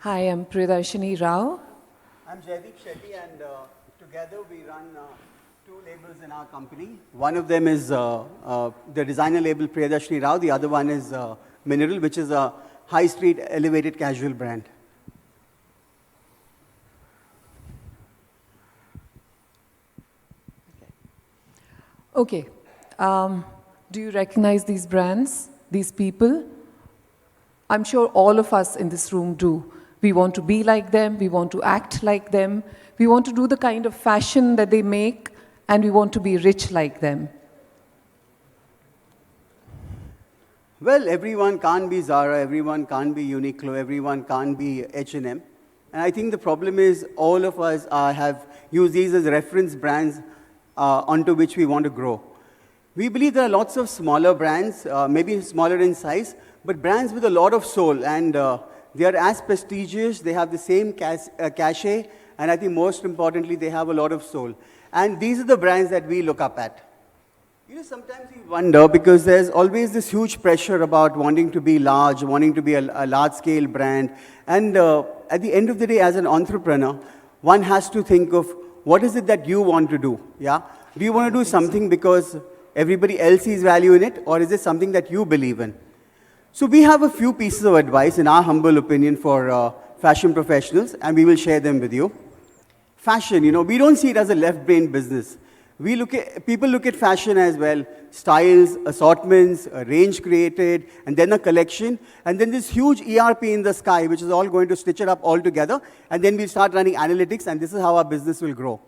Hi, I'm Priyadershni Rao. I'm Jaydeep Shetty, and together we run two labels in our company. One of them is the designer label Priyadershni Rao. The other one is Mineral, which is a high street elevated casual brand. Okay. Do you recognize these brands, these people? I'm sure all of us in this room do. We want to be like them, we want to act like them, we want to do the kind of fashion that they make, and we want to be rich like them. Well, everyone can't be Zara, everyone can't be Uniqlo, everyone can't be H&M. And I think the problem is all of us have used these as reference brands onto which we want to grow. We believe there are lots of smaller brands, maybe smaller in size, but brands with a lot of soul, and they are as prestigious, they have the same cachet, and I think most importantly, they have a lot of soul. And these are the brands that we look up at. You know, sometimes we wonder, because there's always this huge pressure about wanting to be large, wanting to be a large-scale brand, and at the end of the day, as an entrepreneur, one has to think of what is it that you want to do, yeah? Do you want to do something because everybody else sees value in it, or is it something that you believe in? So we have a few pieces of advice, in our humble opinion, for fashion professionals, and we will share them with you. Fashion, you know, we don't see it as a left-brain business. People look at fashion as well, styles, assortments, a range created, and then a collection, and then this huge ERP in the sky, which is all going to stitch it up all together, and then we'll start running analytics, and this is how our business will grow.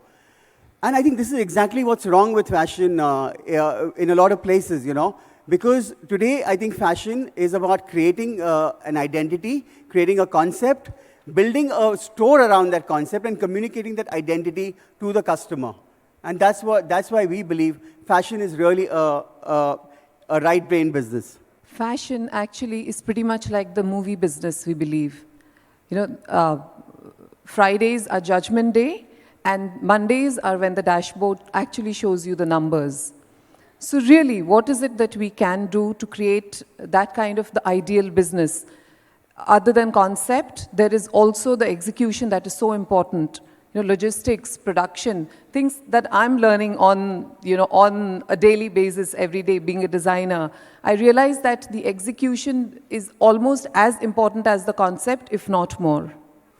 And I think this is exactly what's wrong with fashion in a lot of places, you know. Because today, I think fashion is about creating an identity, creating a concept, building a store around that concept, and communicating that identity to the customer. And that's why we believe fashion is really a right-brain business. Fashion actually is pretty much like the movie business, we believe. You know, Fridays are Judgment Day, and Mondays are when the dashboard actually shows you the numbers. So really, what is it that we can do to create that kind of the ideal business? Other than concept, there is also the execution that is so important. You know, logistics, production, things that I'm learning on, you know, on a daily basis every day being a designer. I realize that the execution is almost as important as the concept, if not more.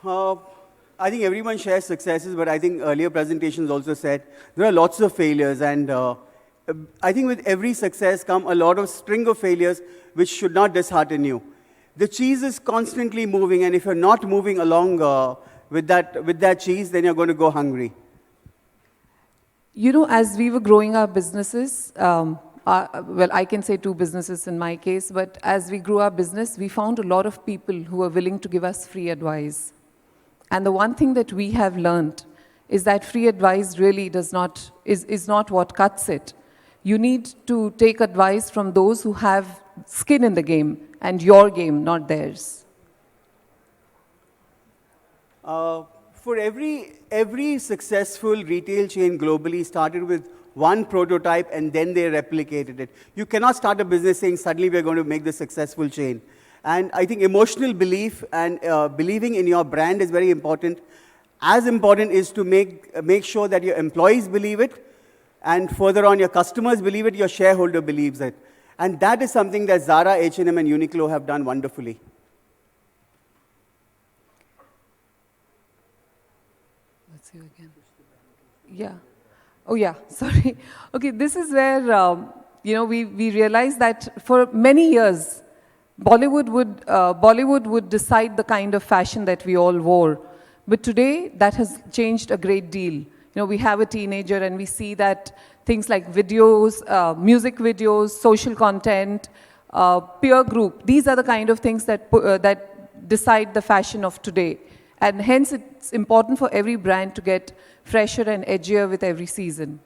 I think everyone shares successes, but I think earlier presentations also said there are lots of failures, and I think with every success come a lot of string of failures which should not dishearten you. The cheese is constantly moving, and if you're not moving along with that cheese, then you're going to go hungry. You know, as we were growing our businesses, well, I can say two businesses in my case, but as we grew our business, we found a lot of people who were willing to give us free advice. And the one thing that we have learned is that free advice really is not what cuts it. You need to take advice from those who have skin in the game, and your game, not theirs. For every successful retail chain globally started with one prototype, and then they replicated it. You cannot start a business saying suddenly we're going to make this successful chain. And I think emotional belief and believing in your brand is very important. As important is to make sure that your employees believe it, and further on, your customers believe it, your shareholder believes it. And that is something that Zara, H&M, and Uniqlo have done wonderfully. Let's see again. Yeah. Oh, yeah, sorry. Okay, this is where, you know, we realized that for many years, Bollywood would decide the kind of fashion that we all wore. But today, that has changed a great deal. You know, we have a teenager and we see that things like videos, music videos, social content, peer group, these are the kind of things that decide the fashion of today. And hence, it's important for every brand to get fresher and edgier with every season.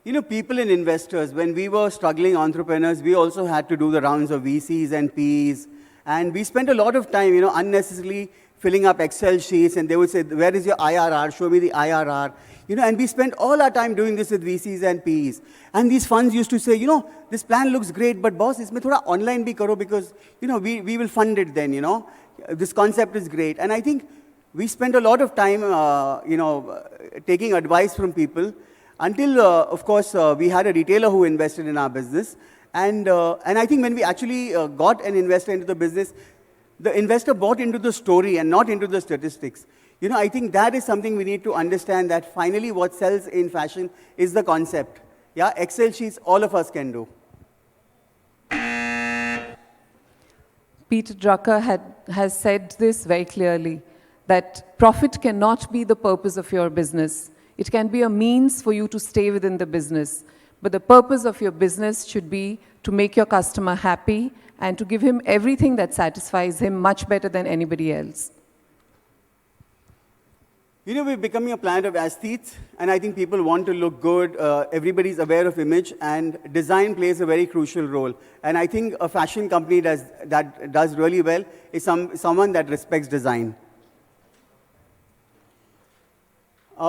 You know, people and investors, when we were struggling entrepreneurs, we also had to do the rounds of VCs and Ps. And we spent a lot of time, you know, unnecessarily filling up Excel sheets, and they would say, where is your IRR? Show me the IRR. You know, and we spent all our time doing this with VCs and PEs. And these funds used to say, you know, this plan looks great, but boss, isme thoda online bhi karo, because, you know, we will fund it then, you know. This concept is great. And I think we spent a lot of time, taking advice from people until, of course, we had a retailer who invested in our business. And I think when we actually got an investor into the business, the investor bought into the story and not into the statistics. I think that is something we need to understand, that finally what sells in fashion is the concept. Yeah, Excel sheets all of us can do. Peter Drucker has said this very clearly, that profit cannot be the purpose of your business. It can be a means for you to stay within the business. But the purpose of your business should be to make your customer happy and to give him everything that satisfies him much better than anybody else. We're becoming a planet of aesthetes, and I think people want to look good. Everybody's aware of image, and design plays a very crucial role. And I think a fashion company that does really well is someone that respects design.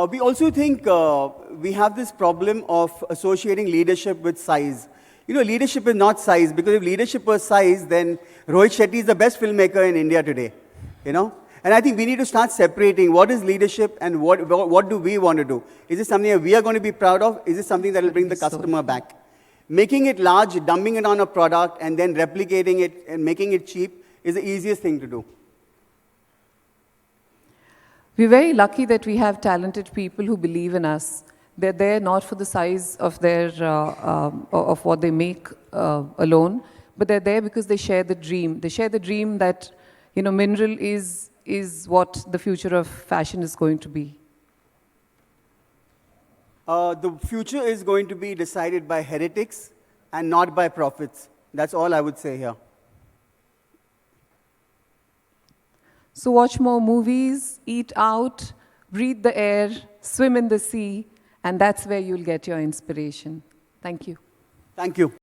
We also think we have this problem of associating leadership with size. Leadership is not size, because if leadership was size, then Rohit Shetty is the best filmmaker in India today. And I think we need to start separating what is leadership and what do we want to do. Is this something that we are going to be proud of? Is this something that will bring the customer back? Making it large, dumping it on a product, and then replicating it and making it cheap is the easiest thing to do. We're very lucky that we have talented people who believe in us. They're there not for the size of their of what they make alone, but they're there because they share the dream. They share the dream that mineral is what the future of fashion is going to be. The future is going to be decided by heretics and not by prophets. That's all I would say here. So watch more movies, eat out, breathe the air, swim in the sea, and that's where you'll get your inspiration. Thank you. Thank you.